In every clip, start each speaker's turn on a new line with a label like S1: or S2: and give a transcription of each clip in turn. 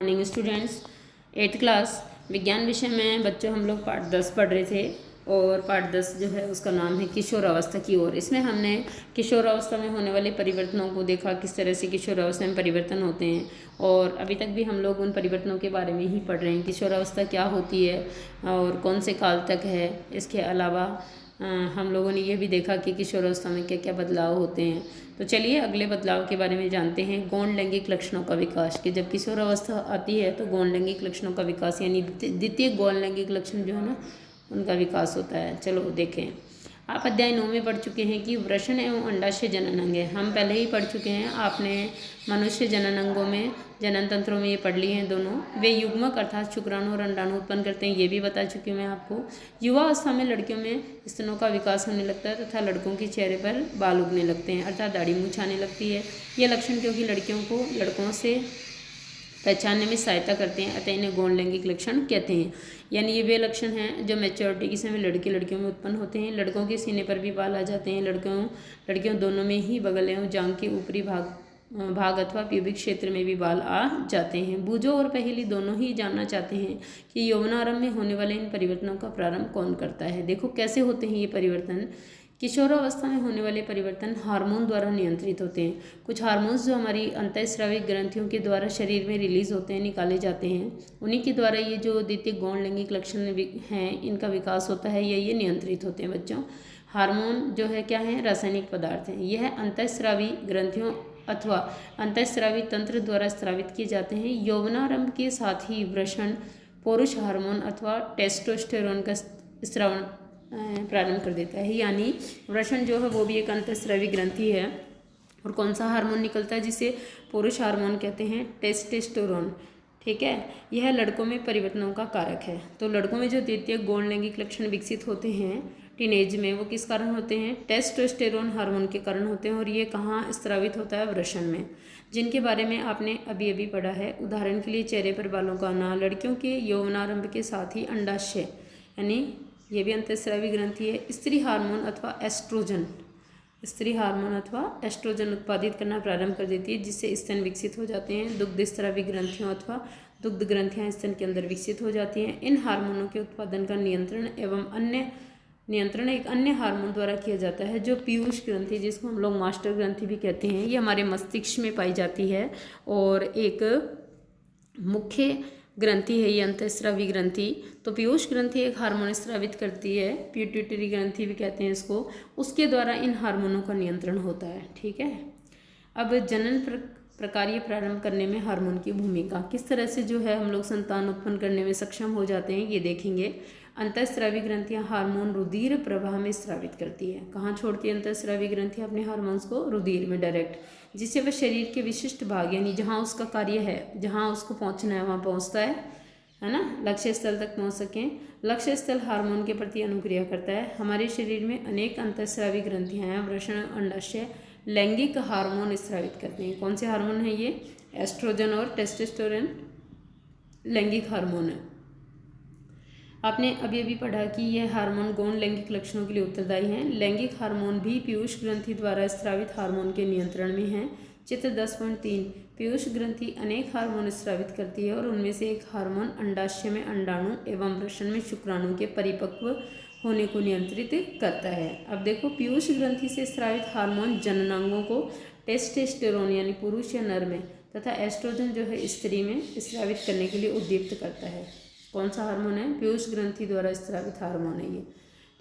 S1: Morning students, 8th class विज्ञान विषय में बच्चों हम लोग पाठ 10 पढ़ रहे थे और पाठ 10 जो है उसका नाम है किशोर अवस्था की ओर। इसमें हमने किशोर अवस्था में होने वाले परिवर्तनों को देखा, किस तरह से किशोर अवस्था में परिवर्तन होते हैं। और अभी तक भी हम लोग उन परिवर्तनों के बारे में ही पढ़ रहे हैं, किशोर अवस्था क्या होती है और कौन से काल तक है। इसके अलावा हम लोगों ने ये भी देखा कि किशोरावस्था में क्या क्या बदलाव होते हैं। तो चलिए अगले बदलाव के बारे में जानते हैं। गौण लैंगिक लक्षणों का विकास, कि जब किशोरावस्था आती है तो गौण लैंगिक लक्षणों का विकास यानी द्वितीय गौण लैंगिक लक्षण जो है ना उनका विकास होता है। चलो देखें। आप अध्याय 9 में पढ़ चुके हैं कि वृषण एवं अंडाशय जनन अंग है। हम पहले ही पढ़ चुके हैं, आपने मनुष्य जनन अंगों में, जनन तंत्रों में ये पढ़ लिए हैं दोनों। वे युग्मक अर्थात शुक्राणु और अंडाणु उत्पन्न करते हैं, ये भी बता चुकी हूँ मैं आपको। युवा अवस्था में लड़कियों में स्तनों का विकास होने लगता है तथा लड़कों के चेहरे पर बाल उगने लगते हैं अर्थात दाढ़ी मूंछ आने लगती है। ये लक्षण क्योंकि लड़कियों को लड़कों से पहचानने में सहायता करते हैं, अतः इन्हें गौण लैंगिक लक्षण कहते हैं। यानी ये वे लक्षण हैं जो मैच्योरिटी के समय लड़के लड़कियों में उत्पन्न होते हैं। लड़कों के सीने पर भी बाल आ जाते हैं, लड़कियों दोनों में ही बगल एवं जांघ के ऊपरी भाग अथवा प्यूबिक क्षेत्र में भी बाल आ जाते हैं। बूझो और पहेली दोनों ही जानना चाहते हैं कि यौवनारंभ में होने वाले इन परिवर्तनों का प्रारंभ कौन करता है। देखो कैसे होते हैं ये परिवर्तन। किशोरावस्था में होने वाले परिवर्तन हार्मोन द्वारा नियंत्रित होते हैं। कुछ हार्मोन्स जो हमारी अंतःस्रावी ग्रंथियों के द्वारा शरीर में रिलीज होते हैं, निकाले जाते हैं, उन्हीं के द्वारा ये जो द्वितीय गौण लैंगिक लक्षण हैं इनका विकास होता है या ये नियंत्रित होते हैं बच्चों। हार्मोन जो है क्या है, रासायनिक पदार्थ हैं। यह अंतःस्रावी ग्रंथियों अथवा अंतःस्रावी तंत्र द्वारा स्रावित किए जाते हैं। यौवनारंभ के साथ ही वृषण पुरुष हार्मोन अथवा टेस्टोस्टेरोन का स्रावण प्रारंभ कर देता है। यानी वृषण जो है वो भी एक अंतःस्रावी ग्रंथि है। और कौन सा हार्मोन निकलता है जिसे पुरुष हार्मोन कहते हैं, टेस्टोस्टेरोन। ठीक है, यह लड़कों में परिवर्तनों का कारक है। तो लड़कों में जो द्वितीय गौण लैंगिक लक्षण विकसित होते हैं टीनेज में, वो किस कारण होते हैं, टेस्टोस्टेरोन हार्मोन के कारण होते हैं। और ये कहाँ स्रावित होता है, वृषण में, जिनके बारे में आपने अभी अभी पढ़ा है। उदाहरण के लिए चेहरे पर बालों का आना, लड़कियों के यौवनारंभ के साथ ही अंडाशय यानी ये भी अंतःस्रावी ग्रंथि है। स्त्री हार्मोन अथवा एस्ट्रोजन उत्पादित करना प्रारंभ कर देती है, जिससे स्तन विकसित हो जाते हैं। दुग्ध स्रावी ग्रंथियों अथवा दुग्ध ग्रंथियां स्तन के अंदर विकसित हो जाती हैं। इन हार्मोनों के उत्पादन का नियंत्रण एक अन्य हार्मोन द्वारा किया जाता है जो पीयूष ग्रंथि, जिसको हम लोग मास्टर ग्रंथि भी कहते हैं। ये हमारे मस्तिष्क में पाई जाती है और एक मुख्य ग्रंथि है ये अंतःस्रावी ग्रंथि। तो पीयूष ग्रंथि एक हार्मोन स्रावित करती है, पिट्यूटरी ग्रंथि भी कहते हैं इसको। उसके द्वारा इन हार्मोनों का नियंत्रण होता है। ठीक है, अब जनन प्रक्रिया प्रारंभ करने में हार्मोन की भूमिका, किस तरह से जो है हम लोग संतान उत्पन्न करने में सक्षम हो जाते हैं ये देखेंगे। अंतःस्रावी ग्रंथियां हार्मोन रुधिर प्रवाह में स्रावित करती है। कहाँ छोड़ती है अंतःस्रावी ग्रंथियां अपने हार्मोन्स को, रुधिर में डायरेक्ट, जिससे वह शरीर के विशिष्ट भाग यानी जहाँ उसका कार्य है, जहाँ उसको पहुँचना है वहाँ पहुँचता है ना, लक्ष्य स्थल तक पहुँच सकें। लक्ष्य स्थल हार्मोन के प्रति अनुक्रिया करता है। हमारे शरीर में अनेक अंतःस्रावी ग्रंथियां हैं। वृषण अंडाशय लैंगिक हार्मोन स्रावित करते हैं। कौन से हार्मोन है ये, एस्ट्रोजन और टेस्टोस्टेरोन लैंगिक हार्मोन है। आपने अभी अभी पढ़ा कि यह हार्मोन गौण लैंगिक लक्षणों के लिए उत्तरदायी हैं। लैंगिक हार्मोन भी पीयूष ग्रंथि द्वारा स्रावित हार्मोन के नियंत्रण में हैं। चित्र 10.3, पीयूष ग्रंथि अनेक हार्मोन स्रावित करती है और उनमें से एक हार्मोन अंडाशय में अंडाणु एवं वृषण में शुक्राणु के परिपक्व होने को नियंत्रित करता है। अब देखो, पीयूष ग्रंथि से स्रावित हार्मोन जननांगों को टेस्टोस्टेरोन यानी पुरुष या नर में तथा एस्ट्रोजन जो है स्त्री में स्रावित करने के लिए उद्दीप्त करता है। कौन सा हार्मोन है, पीयूष ग्रंथि द्वारा स्रावित हार्मोन है ये।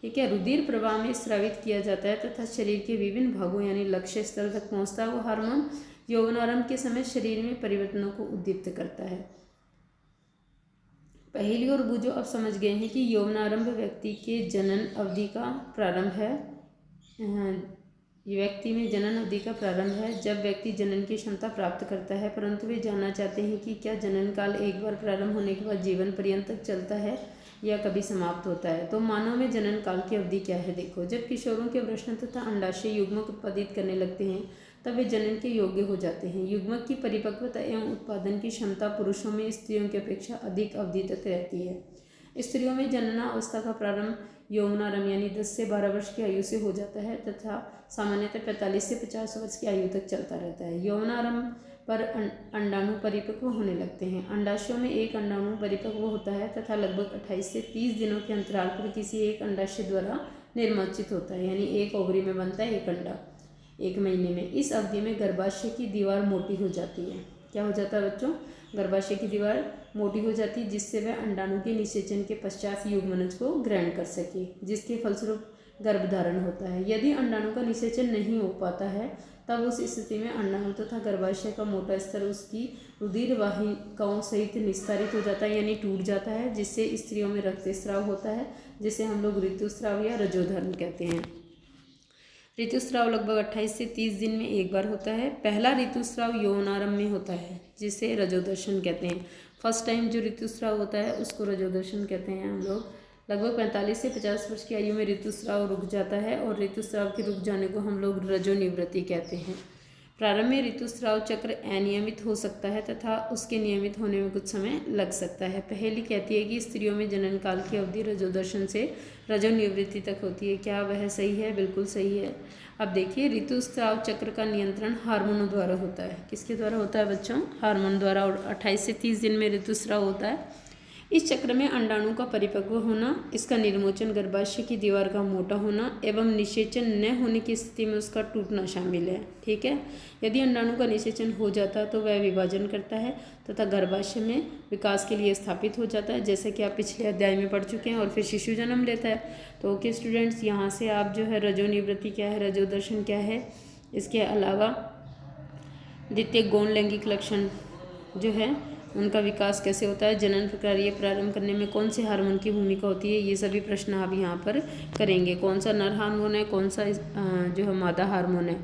S1: ठीक है, रुधिर प्रवाह में स्रावित किया जाता है तथा शरीर के विभिन्न भागों यानी लक्ष्य स्थल तक पहुंचता है। वो हार्मोन यौवनारंभ के समय शरीर में परिवर्तनों को उद्दीप्त करता है। पहेली और बूझो अब समझ गए हैं कि यौवनारंभ व्यक्ति के जनन अवधि का प्रारंभ है। व्यक्ति में जनन अवधि का प्रारंभ है जब व्यक्ति जनन की क्षमता प्राप्त करता है, परंतु वे जानना चाहते हैं कि क्या जनन काल एक बार प्रारंभ होने के बाद जीवन पर्यंत तक चलता है या कभी समाप्त होता है। तो मानव में जनन काल की अवधि क्या है, देखो। जब किशोरों के वृषण तथा अंडाशय युग्मक उत्पादित करने लगते हैं तब वे जनन के योग्य हो जाते हैं। युग्मक की परिपक्वता एवं उत्पादन की क्षमता पुरुषों में स्त्रियों की अपेक्षा अधिक अवधि तक रहती है। स्त्रियों में जनना अवस्था का प्रारंभ यौवनारंभ यानी 10 से 12 वर्ष की आयु से हो जाता है तथा सामान्यतः 45 से 50 वर्ष की आयु तक चलता रहता है। यौवनारंभ पर अंडाणु परिपक्व होने लगते हैं। अंडाशयों में एक अंडाणु परिपक्व होता है तथा लगभग 28 से 30 दिनों के अंतराल पर किसी एक अंडाशय द्वारा निर्मोचित होता है, यानी एक ओवरी में बनता है एक अंडा 1 महीने में। इस अवधि में गर्भाशय की दीवार मोटी हो जाती है। क्या हो जाता है बच्चों? गर्भाशय की दीवार मोटी हो जाती है, जिससे वह अंडाणु के निषेचन के पश्चात युग्मनज को ग्रहण कर सके, जिसके फलस्वरूप गर्भधारण होता है। यदि अंडाणु का निषेचन नहीं हो पाता है तब उस स्थिति में अंडाणु तथा गर्भाशय का मोटा स्तर उसकी रुधिर वाहिकाओं सहित निस्तारित हो जाता है, यानी टूट जाता है, जिससे स्त्रियों में रक्तस्राव होता है, जिसे हम लोग ऋतुस्राव या रजोधर्म कहते हैं। ऋतुस्राव लगभग 28 से 30 दिन में एक बार होता है। पहला ऋतुस्राव यौनारंभ में होता है, जिसे रजोदर्शन कहते हैं। फर्स्ट टाइम जो ऋतुस्राव होता है उसको रजोदर्शन कहते हैं हम लोग। लगभग 45 से 50 वर्ष की आयु में ऋतुस्राव रुक जाता है और ऋतुस्राव के रुक जाने को हम लोग रजोनिवृत्ति कहते हैं। प्रारंभ में ऋतुस्राव चक्र अनियमित हो सकता है तथा उसके नियमित होने में कुछ समय लग सकता है। पहेली कहती है कि स्त्रियों में जनन काल की अवधि रजोदर्शन से रजोनिवृत्ति तक होती है। क्या वह सही है? बिल्कुल सही है। अब देखिए, ऋतुस्राव चक्र का नियंत्रण हार्मोनों द्वारा होता है। किसके द्वारा होता है बच्चों? हार्मोन द्वारा। और 28 से 30 दिन में ऋतुस्राव होता है। इस चक्र में अंडाणु का परिपक्व होना, इसका निर्मोचन, गर्भाशय की दीवार का मोटा होना एवं निषेचन न होने की स्थिति में उसका टूटना शामिल है। ठीक है। यदि अंडाणु का निषेचन हो जाता है तो वह विभाजन करता है तथा गर्भाशय में विकास के लिए स्थापित हो जाता है, जैसे कि आप पिछले अध्याय में पढ़ चुके हैं, और फिर शिशु जन्म लेता है। तो ओके स्टूडेंट्स, यहाँ से आप जो है रजोनिवृत्ति क्या है, रजोदर्शन क्या है, इसके अलावा द्वितीय गौण लैंगिक लक्षण जो है उनका विकास कैसे होता है, जनन प्रक्रिया प्रारंभ करने में कौन से हार्मोन की भूमिका होती है, ये सभी प्रश्न आप यहाँ पर करेंगे। कौन सा नर हार्मोन है, कौन सा जो है मादा हार्मोन है,